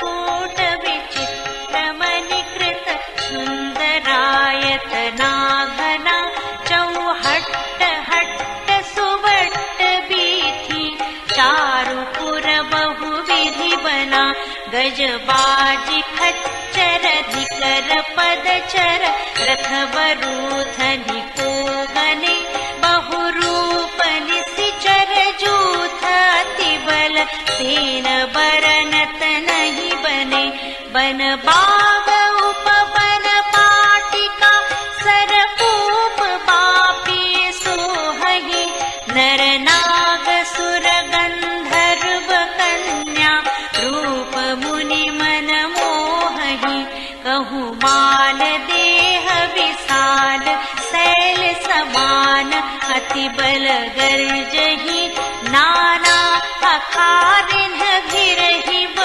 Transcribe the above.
कोट विचित्रमणिकृत सुन्दरायतनाघना चौहट्ट हट्ट सुवट्ट बीथी चारुपुर बहुविधि बना गजबाजी खच्चर धिकर पदचर रथवरूथनि कोगने बहुरूप निसिचर जूथ अतिबल सेन बरनत नहीं बने बन बाग